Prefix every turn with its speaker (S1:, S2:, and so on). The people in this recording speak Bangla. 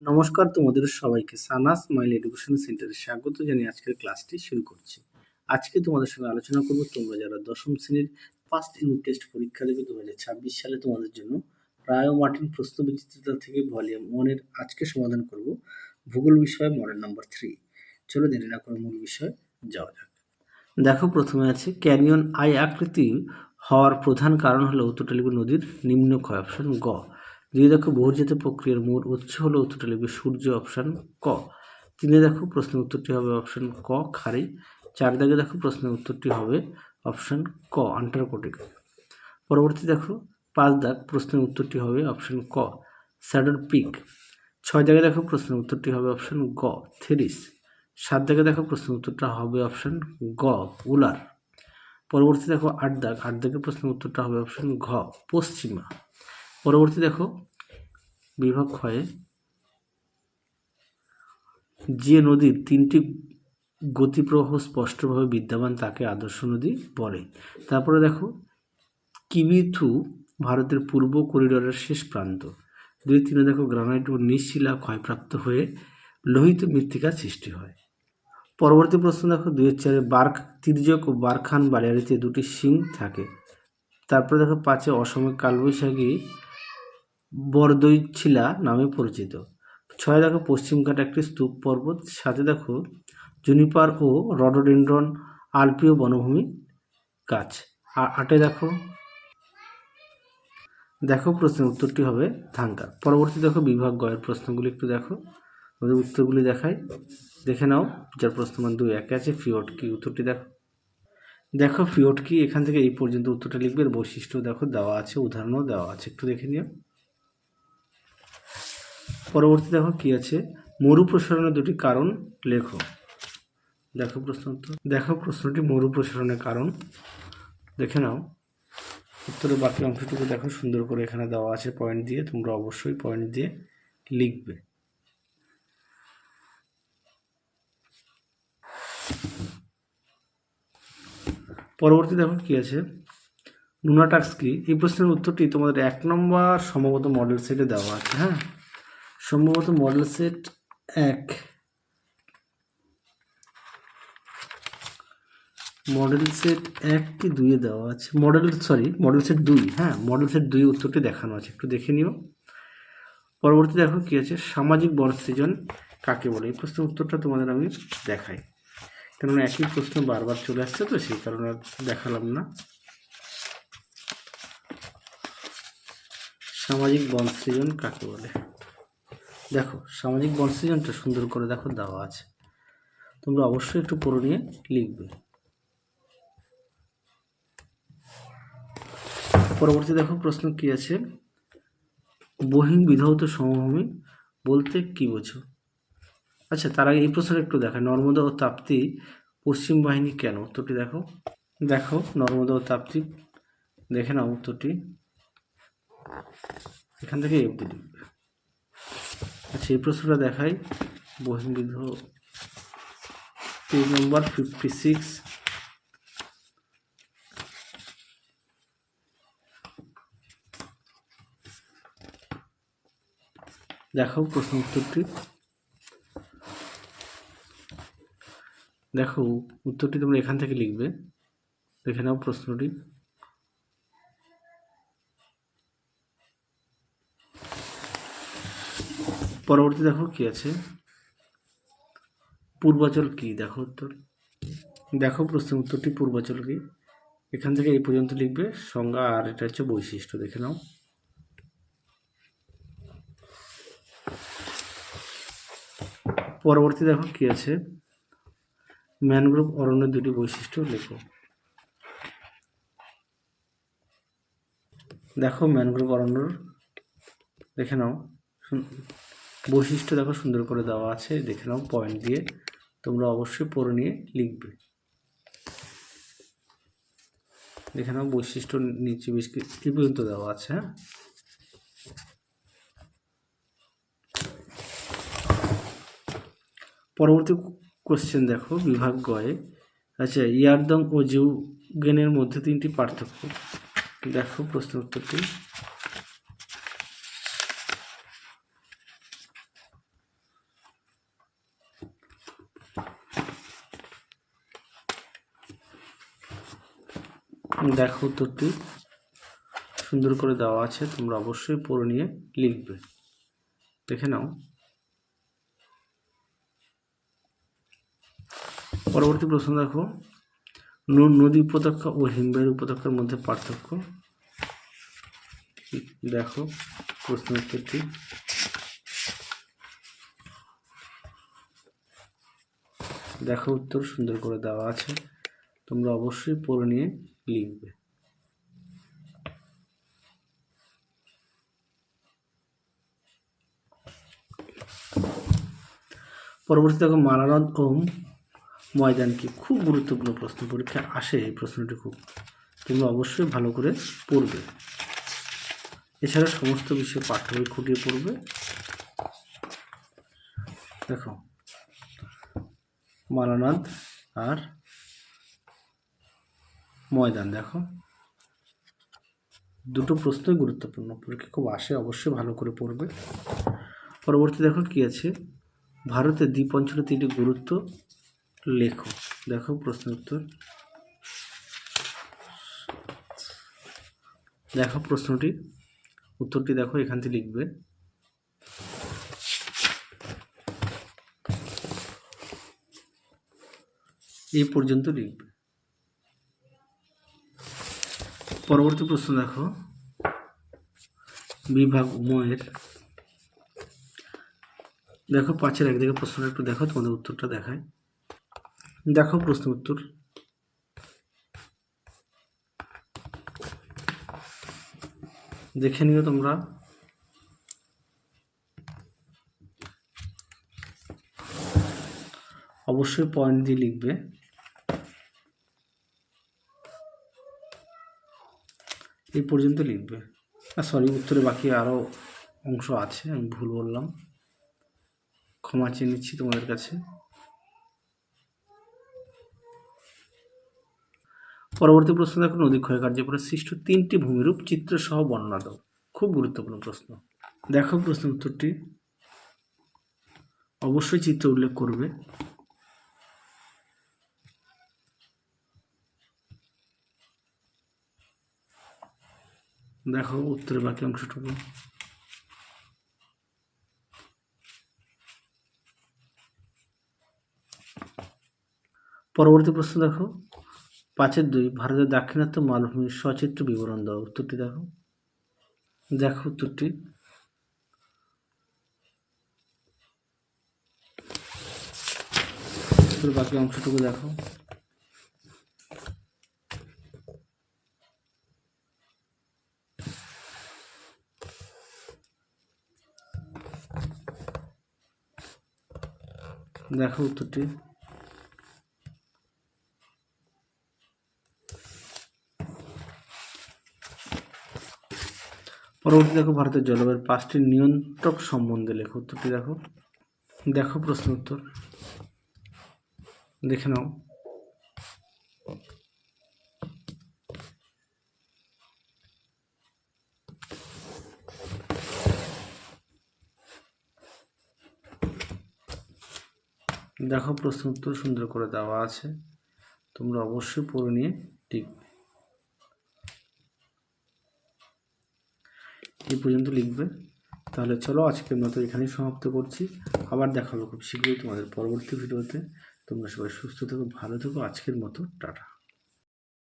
S1: নমস্কার তোমাদের সবাইকে সানাস স্মাইল এডুকেশন সেন্টারে স্বাগত জানিয়ে আজকের ক্লাসটি শুরু করছি। আজকে তোমাদের সঙ্গে আলোচনা করব তোমরা যারা দশম শ্রেণীর ফার্স্ট ইউনিট টেস্ট পরীক্ষা দেবে 2026 সালে তোমাদের জন্য রায় ও মার্টিন প্রশ্নবিচিত্রতা থেকে ভলিউম 1 এর আজকে সমাধান করব ভূগোল বিষয়ে মডেল নাম্বার 3। চলো দেরি না করে মূল বিষয়ে যাওয়া যাক। দেখো প্রথমে আছে ক্যানিয়ন আই আকৃতি হওয়ার প্রধান কারণ হলো উত্তরটালিপি নদীর নিম্নক্ষয়, অপশন গ। দুই দেখো বহির্জাত প্রক্রিয়ার মূল উৎস হলো উত্তরটালিপি সূর্য, অপশন ক। তিনে দেখো প্রশ্নের উত্তরটি হবে অপশন ক খাড়ি। চার দাগে দেখো প্রশ্নের উত্তরটি হবে অপশন ক আন্টার্কটিক। পরবর্তী দেখো 5 দাগ প্রশ্নের উত্তরটি হবে অপশন ক স্যাডল পিক। 6 দাগে দেখো প্রশ্নের উত্তরটি হবে অপশন গ থেরিস। 7 দাগে দেখো প্রশ্নের উত্তরটা হবে অপশন গ উলার। পরবর্তী দেখো 8 দাগে প্রশ্নের উত্তরটা হবে অপশন ঘ পশ্চিমা। পরবর্তী দেখো বিভাগ ক্ষয়ে যে নদীর 3টি গতিপ্রবাহ স্পষ্টভাবে বিদ্যমান তাকে আদর্শ নদী বলে। তারপরে দেখো কিবিথু ভারতের পূর্ব করিডোরের শেষ প্রান্ত। 2-3 দেখো গ্রানাইট ও নিশশিলা ক্ষয়প্রাপ্ত হয়ে লোহিত মৃত্তিকার সৃষ্টি হয়। পরবর্তী প্রশ্ন দেখো 2-4 বার্ক তির্যক ও বারখান বালিয়াড়িতে দুটি শিং থাকে। তারপরে দেখো 5 অসমে কালবৈশাখী বরদৈছিলা নামে পরিচিত। 6 দেখো পশ্চিমঘাট একটি স্তূপ পর্বত। 7 দেখো জুনিপার ও রডোডেন্ড্রন আলপীয় বনভূমি গাছ। 8 দেখো প্রশ্নের উত্তরটি হবে ধাঙ্গা। পরবর্তী দেখো বিভাগ গয়ের প্রশ্নগুলি একটু দেখো, ওদের উত্তরগুলি দেখে নাও। যার প্রশ্ন মান 2 একে আছে ফিওট কি, উত্তরটি দেখো ফিওট কি, এখান থেকে এই পর্যন্ত উত্তরটা লিখবে। বৈশিষ্ট্য দেখো দেওয়া আছে, উদাহরণও দেওয়া আছে, একটু দেখে নিও। পরবর্তী দেখো কি আছে মরু প্রসারণের দুটি কারণ লেখো। দেখো প্রশ্নটি মরু প্রসারণের কারণ দেখে নাও। উত্তরের বাকি অংশটুকু দেখো সুন্দর করে এখানে দেওয়া আছে পয়েন্ট দিয়ে, তোমরা অবশ্যই পয়েন্ট দিয়ে লিখবে। পরবর্তী দেখো কি আছে নুনাটাক্স কি, এই প্রশ্নের উত্তরটি তোমাদের 1 নম্বর সম্ভবত মডেল সেটে দেওয়া আছে। হ্যাঁ, সম্ভবত মডেল সেট 1 কি 2 দেওয়া আছে, মডেল সেট 2। হ্যাঁ, মডেল সেট 2 উত্তরটি দেখানো আছে, একটু দেখে নিও। পরবর্তী দেখো কি আছে সামাজিক বনসৃজন কাকে বলে, এই প্রশ্নের উত্তরটা তোমাদের আমি দেখাই, কেননা একই প্রশ্ন বারবার চলে আসছে তো সেই কারণে আর দেখালাম না। সামাজিক বনসৃজন কাকে বলে, দেখো সামাজিক বনসৃজনটা সুন্দর করে দেখো দেওয়া আছে, তোমরা অবশ্যই একটু পড়ে নিয়ে লিখবে। পরবর্তী দেখো প্রশ্ন কি আছে বহিঃবিধৌত সমভূমি বলতে কি বোঝো। আচ্ছা, তার আগে এই প্রশ্নটা একটু দেখা, নর্মদা ও তাপ্তি পশ্চিম বাহিনী কেন, উত্তরটি দেখো নর্মদা ও তাপ্তি দেখে নাও উত্তরটি, এখান থেকে অবধি লিখবে। আচ্ছা, এই প্রশ্নটা দেখাই বহিঃবিধ পেজ নম্বর 56। দেখো প্রশ্ন উত্তরটি, দেখো উত্তরটি তোমরা এখান থেকে লিখবে, দেখে নাও প্রশ্নটি। পরবর্তী দেখো কি আছে পূর্বাচল কি, দেখো উত্তর, দেখো প্রশ্নের উত্তরটি পূর্বাচল কি, এখান থেকে এই পর্যন্ত লিখবে সংজ্ঞা, আর এটা হচ্ছে বৈশিষ্ট্য, দেখে নাও। পরবর্তী দেখো কি আছে ম্যানগ্রোভ অরণ্যের দুটি বৈশিষ্ট্য লেখো। দেখো ম্যানগ্রোভ অরণ্যর দেখে নাও বৈশিষ্ট্য দেখো সুন্দর করে দেওয়া আছে, দেখে নাও পয়েন্ট দিয়ে, তোমরা অবশ্যই পড়ে নিয়ে লিখবে। দেখে নাও বৈশিষ্ট্য নিচে বেশ কি পর্যন্ত দেওয়া আছে। হ্যাঁ, পরবর্তী কোশ্চেন দেখো বিভাগ গয়ে, আচ্ছা ইয়ারদং ও জিউগেনের মধ্যে 3টি পার্থক্য, দেখো প্রশ্নের উত্তরটি। দেখো উত্তরটি সুন্দর করে দেওয়া আছে, তোমরা অবশ্যই পড়ে নিয়ে লিখবে। দেখে নাও। পরবর্তী প্রশ্ন দেখো, নদী উপত্যকা ও হিমবাহের উপত্যকার মধ্যে পার্থক্য। দেখো প্রশ্ন উত্তরটি। দেখো উত্তর সুন্দর করে দেওয়া আছে, তোমরা অবশ্যই পড়ে নিয়ে লিখবে। পরবর্তী দেখো, মালানদ ও ময়দান কি? খুব গুরুত্বপূর্ণ প্রশ্ন, পরীক্ষা আসে এই প্রশ্নটি খুব, তোমরা অবশ্যই ভালো করে পড়বে। এছাড়া সমস্ত বিষয়ে পাঠ্য বই খুঁটিয়ে পড়বে। দেখো মালানদ আর ময়দান, দেখো দুটো প্রশ্নই গুরুত্বপূর্ণ, পরীক্ষা খুব আসে, অবশ্যই ভালো করে পড়বে। পরবর্তী দেখো কি আছে, ভারতের দ্বীপ অঞ্চলে 3টি গুরুত্ব লেখো। দেখো প্রশ্ন উত্তর। দেখো প্রশ্নটি, উত্তরটি দেখো, এখান থেকে লিখবে। এই পর্যন্ত লিখবে। পরবর্তী প্রশ্ন দেখো, বিভাগ উময়ের, দেখো 5-এর 1 দিকে প্রশ্নটা একটু দেখো, তোমাদের উত্তরটা দেখায়। দেখো প্রশ্ন উত্তর। দেখে নিও তোমরা। অবশ্যই পয়েন্ট দিয়ে লিখবে। এই পর্যন্ত লিখবে। সরি, উত্তরে বাকি আরও অংশ আছে, আমি ভুল বললাম, ক্ষমা চেয়ে নিচ্ছি তোমাদের কাছে। পরবর্তী প্রশ্ন দেখো, নদী ক্ষয়কার্যের পরে সৃষ্ট 3টি ভূমিরূপ চিত্র সহ বর্ণনা দাও। খুব গুরুত্বপূর্ণ প্রশ্ন। দেখো প্রশ্ন উত্তরটি, অবশ্যই চিত্র উল্লেখ করবে। দেখো উত্তরের বাকি অংশটুকু। পরবর্তী প্রশ্ন দেখো, 5-এর 2, ভারতের দাক্ষিণাত্য মালভূমির সচিত্র বিবরণ দাও। উত্তরটি দেখো। দেখো উত্তরটি। বাকি অংশটুকু দেখো। দেখো উত্তরটি। পরবর্তী দেখো, ভারতের জলবায়ুর 5টি নিয়ন্ত্রক সম্বন্ধে লেখো। উত্তরটি দেখো। দেখো প্রশ্ন উত্তর। দেখে নাও। দেখো প্রশ্ন উত্তর সুন্দর করে দেওয়া আছে, তোমরা অবশ্যই পড়ে নিয়ে লিখবে। এই পর্যন্ত লিখবে। তাহলে চলো আজকের মতো এখানেই সমাপ্ত করছি। আবার দেখা হবে খুব শীঘ্রই তোমাদের পরবর্তী ভিডিওতে। তোমরা সবাই সুস্থ থেকো, ভালো থেকো। আজকের মতো টাটা।